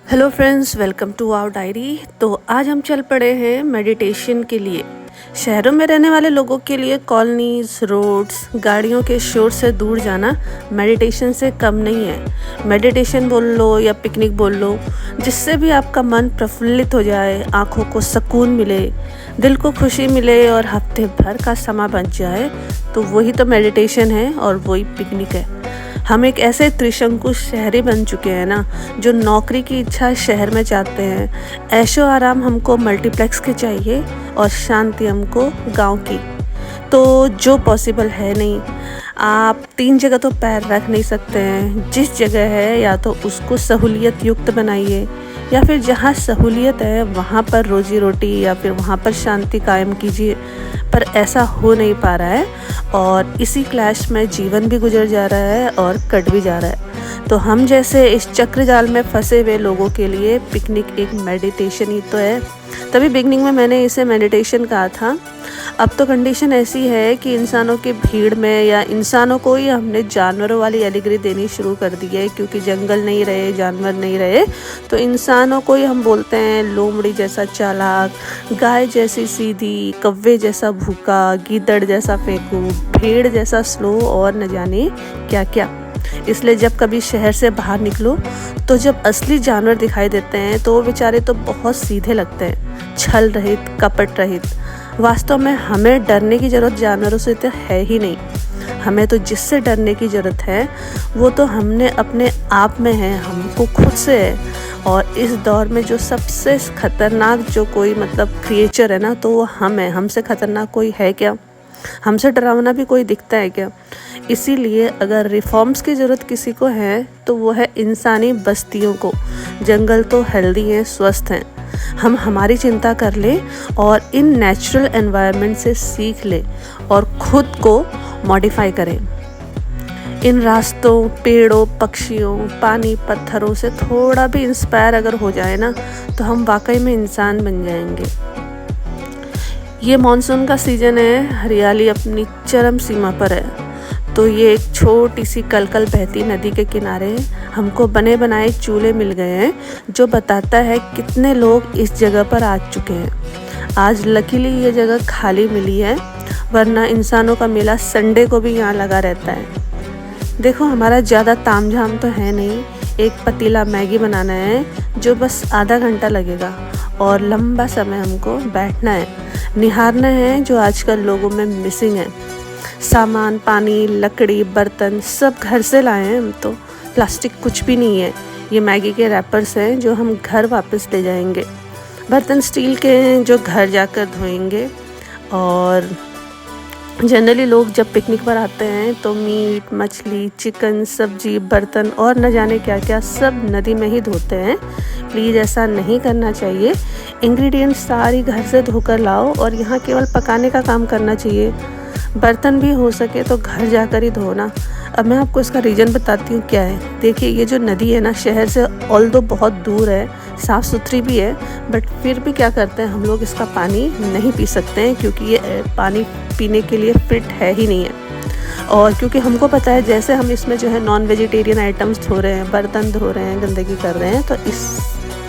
Hello friends, welcome to our diary. तो आज हम चल पड़े हैं मेडिटेशन के लिए। शहरों में रहने वाले लोगों के लिए कॉलोनीज, रोड्स, गाड़ियों के शोर से दूर जाना मेडिटेशन से कम नहीं है। मेडिटेशन बोल लो या पिकनिक बोल लो, जिससे भी आपका मन प्रफुल्लित हो जाए, आँखों को सुकून मिले, दिल को खुशी मिले और हफ्ते भर का समय बच जाए, तो वही तो मेडिटेशन है और वही पिकनिक है। हम एक ऐसे त्रिशंकु शहरी बन चुके हैं ना, जो नौकरी की इच्छा शहर में चाहते हैं, ऐशो आराम हमको मल्टीप्लेक्स के चाहिए और शांति हमको गांव की। तो जो पॉसिबल है नहीं, आप 3 जगह तो पैर रख नहीं सकते हैं। जिस जगह है या तो उसको सहूलियत युक्त बनाइए, या फिर जहाँ सहूलियत है वहाँ पर रोजी रोटी या फिर वहाँ पर शांति कायम कीजिए। पर ऐसा हो नहीं पा रहा है और इसी क्लैश में जीवन भी गुजर जा रहा है और कट भी जा रहा है। तो हम जैसे इस चक्र जाल में फंसे हुए लोगों के लिए पिकनिक एक मेडिटेशन ही तो है। तभी बिगनिंग में मैंने इसे मेडिटेशन कहा था। अब तो कंडीशन ऐसी है कि इंसानों की भीड़ में या इंसानों को ही हमने जानवरों वाली एलिगरी देनी शुरू कर दी है, क्योंकि जंगल नहीं रहे, जानवर नहीं रहे, तो इंसानों को ही हम बोलते हैं लोमड़ी जैसा चालाक, गाय जैसी सीधी, कव्वे जैसा भूखा, गीदड़ जैसा फेंकू, भेड़ जैसा स्लो और न जाने क्या क्या। इसलिए जब कभी शहर से बाहर निकलो तो जब असली जानवर दिखाई देते हैं तो वो बेचारे तो बहुत सीधे लगते हैं, छल रहित, कपट रहित। वास्तव में हमें डरने की ज़रूरत जानवरों से तो है ही नहीं। हमें तो जिससे डरने की ज़रूरत है वो तो हमने अपने आप में है, हमको खुद से है। और इस दौर में जो सबसे खतरनाक जो कोई क्रिएचर है ना, तो वो हम है। हमसे खतरनाक कोई है क्या? हमसे डरावना भी कोई दिखता है क्या? इसीलिए अगर रिफॉर्म्स की ज़रूरत किसी को है तो वो है इंसानी बस्तियों को। जंगल तो हेल्दी हैं, स्वस्थ हैं। हम हमारी चिंता कर ले और इन नेचुरल एनवायरनमेंट से सीख ले और खुद को मॉडिफाई करें। इन रास्तों, पेड़ों, पक्षियों, पानी, पत्थरों से थोड़ा भी इंस्पायर अगर हो जाए ना, तो हम वाकई में इंसान बन जाएंगे। ये मॉनसून का सीज़न है, हरियाली अपनी चरम सीमा पर है। तो ये एक छोटी सी कलकल बहती नदी के किनारे हमको बने बनाए चूल्हे मिल गए हैं, जो बताता है कितने लोग इस जगह पर आ चुके हैं। आज लकीली ये जगह खाली मिली है, वरना इंसानों का मेला संडे को भी यहाँ लगा रहता है। देखो, हमारा ज़्यादा तामझाम तो है नहीं। एक पतीला मैगी बनाना है जो बस आधा घंटा लगेगा, और लंबा समय हमको बैठना है, निहारना है जो आजकल लोगों में मिसिंग है। सामान, पानी, लकड़ी, बर्तन सब घर से लाए हैं हम तो। प्लास्टिक कुछ भी नहीं है। ये मैगी के रैपर्स हैं जो हम घर वापस ले जाएंगे। बर्तन स्टील के हैं जो घर जाकर धोएंगे। और जनरली लोग जब पिकनिक पर आते हैं तो मीट, मछली, चिकन, सब्जी, बर्तन और न जाने क्या क्या सब नदी में ही धोते हैं। प्लीज़ ऐसा नहीं करना चाहिए। इंग्रेडिएंट्स सारी घर से धोकर लाओ और यहाँ केवल पकाने का काम करना चाहिए। बर्तन भी हो सके तो घर जाकर ही धोना। अब मैं आपको इसका रीज़न बताती हूँ क्या है। देखिए, ये जो नदी है ना, शहर से ऑल्दो बहुत दूर है, साफ़ सुथरी भी है, बट फिर भी क्या करते हैं हम लोग, इसका पानी नहीं पी सकते हैं, क्योंकि ये पानी पीने के लिए फिट है ही नहीं है। और क्योंकि हमको पता है जैसे हम इसमें जो है नॉन वेजिटेरियन आइटम्स धो रहे हैं, बर्तन धो रहे हैं, गंदगी कर रहे हैं, तो इस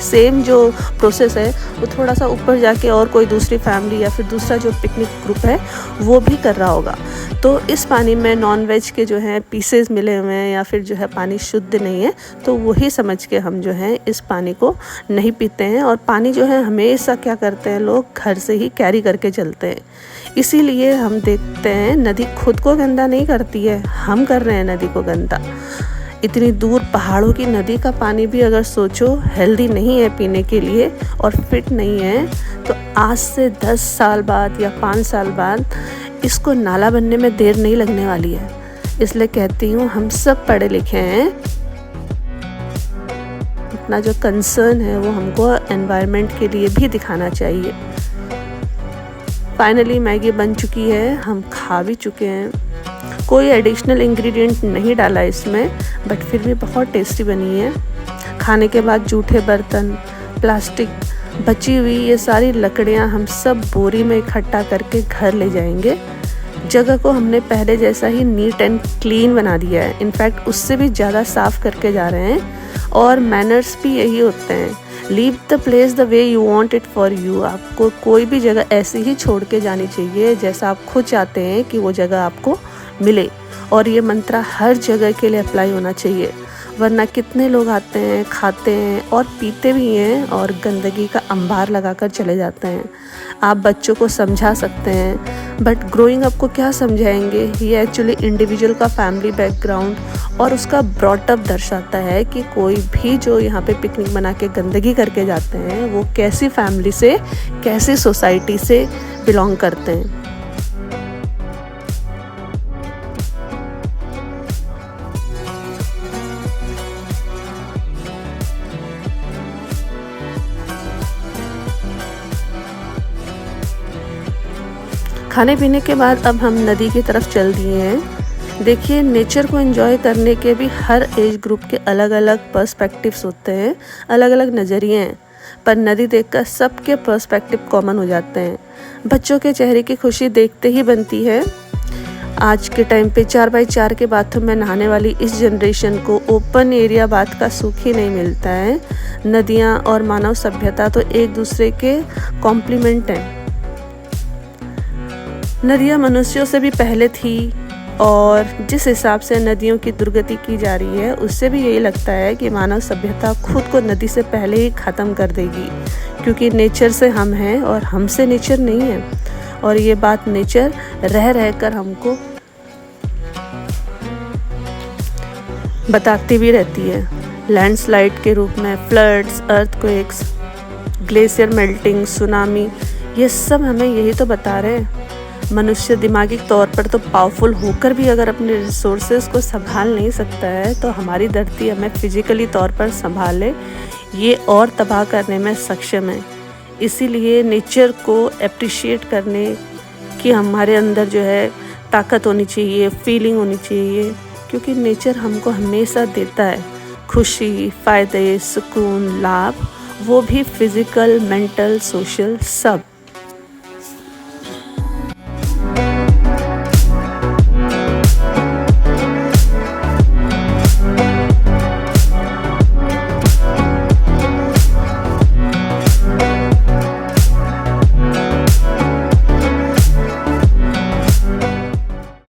सेम जो प्रोसेस है वो थोड़ा सा ऊपर जाके और कोई दूसरी फैमिली या फिर दूसरा जो पिकनिक ग्रुप है वो भी कर रहा होगा। तो इस पानी में नॉन वेज के जो है पीसेस मिले हुए हैं या फिर जो है पानी शुद्ध नहीं है, तो वही समझ के हम जो है इस पानी को नहीं पीते हैं। और पानी जो है हमेशा क्या करते हैं लोग, घर से ही कैरी करके चलते हैं। इसीलिए हम देखते हैं नदी खुद को गंदा नहीं करती है, हम कर रहे हैं नदी को गंदा। इतनी दूर पहाड़ों की नदी का पानी भी अगर सोचो हेल्दी नहीं है पीने के लिए और फिट नहीं है, तो आज से 10 साल बाद या 5 साल बाद इसको नाला बनने में देर नहीं लगने वाली है। इसलिए कहती हूँ, हम सब पढ़े लिखे हैं, अपना जो कंसर्न है वो हमको एनवायरनमेंट के लिए भी दिखाना चाहिए। फाइनली मैगी बन चुकी है, हम खा भी चुके हैं। कोई एडिशनल इंग्रेडिएंट नहीं डाला इसमें, बट फिर भी बहुत टेस्टी बनी है। खाने के बाद जूठे बर्तन, प्लास्टिक, बची हुई ये सारी लकड़ियाँ हम सब बोरी में इकट्ठा करके घर ले जाएंगे। जगह को हमने पहले जैसा ही नीट एंड क्लीन बना दिया है, इनफैक्ट उससे भी ज़्यादा साफ़ करके जा रहे हैं। और मैनर्स भी यही होते हैं, leave the place the way you want it for you. आपको कोई भी जगह ऐसी ही छोड़ के जानी चाहिए जैसा आप खुद चाहते हैं कि वो जगह आपको मिले, और ये मंत्रा हर जगह के लिए अप्लाई होना चाहिए। वरना कितने लोग आते हैं, खाते हैं और पीते भी हैं और गंदगी का अंबार लगाकर चले जाते हैं। आप बच्चों को समझा सकते हैं, बट ग्रोइंग अप को क्या समझाएंगे। ये एक्चुअली इंडिविजुअल का फैमिली बैकग्राउंड और उसका ब्रॉट अप दर्शाता है कि कोई भी जो यहाँ पे पिकनिक बना के गंदगी करके जाते हैं वो कैसी फैमिली से, कैसी सोसाइटी से बिलोंग करते हैं। खाने पीने के बाद अब हम नदी की तरफ चल दिए हैं। देखिए, नेचर को एंजॉय करने के भी हर एज ग्रुप के अलग अलग पर्सपेक्टिव्स होते हैं, अलग अलग नज़रिए हैं, पर नदी देखकर सबके पर्सपेक्टिव कॉमन हो जाते हैं। बच्चों के चेहरे की खुशी देखते ही बनती है। आज के टाइम पे 4x4 के बाथरूम में नहाने वाली इस जनरेशन को ओपन एरिया बाथ का सुख ही नहीं मिलता है। नदियाँ और मानव सभ्यता तो एक दूसरे के कॉम्प्लीमेंट हैं। नदियाँ मनुष्यों से भी पहले थी, और जिस हिसाब से नदियों की दुर्गति की जा रही है उससे भी यही लगता है कि मानव सभ्यता खुद को नदी से पहले ही ख़त्म कर देगी, क्योंकि नेचर से हम हैं और हमसे नेचर नहीं है। और ये बात नेचर रह रहकर हमको बताती भी रहती है। लैंडस्लाइड के रूप में floods, earthquakes, glacier melting, tsunami, ये सब हमें यही तो बता रहे हैं। मनुष्य दिमागी तौर पर तो पावरफुल होकर भी अगर अपने रिसोर्सेज को संभाल नहीं सकता है, तो हमारी धरती हमें फिजिकली तौर पर संभाले ये और तबाह करने में सक्षम है। इसीलिए नेचर को अप्रिशिएट करने की हमारे अंदर जो है ताकत होनी चाहिए, फीलिंग होनी चाहिए, क्योंकि नेचर हमको हमेशा देता है खुशी, फ़ायदे, सुकून, लाभ, वो भी फिज़िकल, मेंटल, सोशल, सब।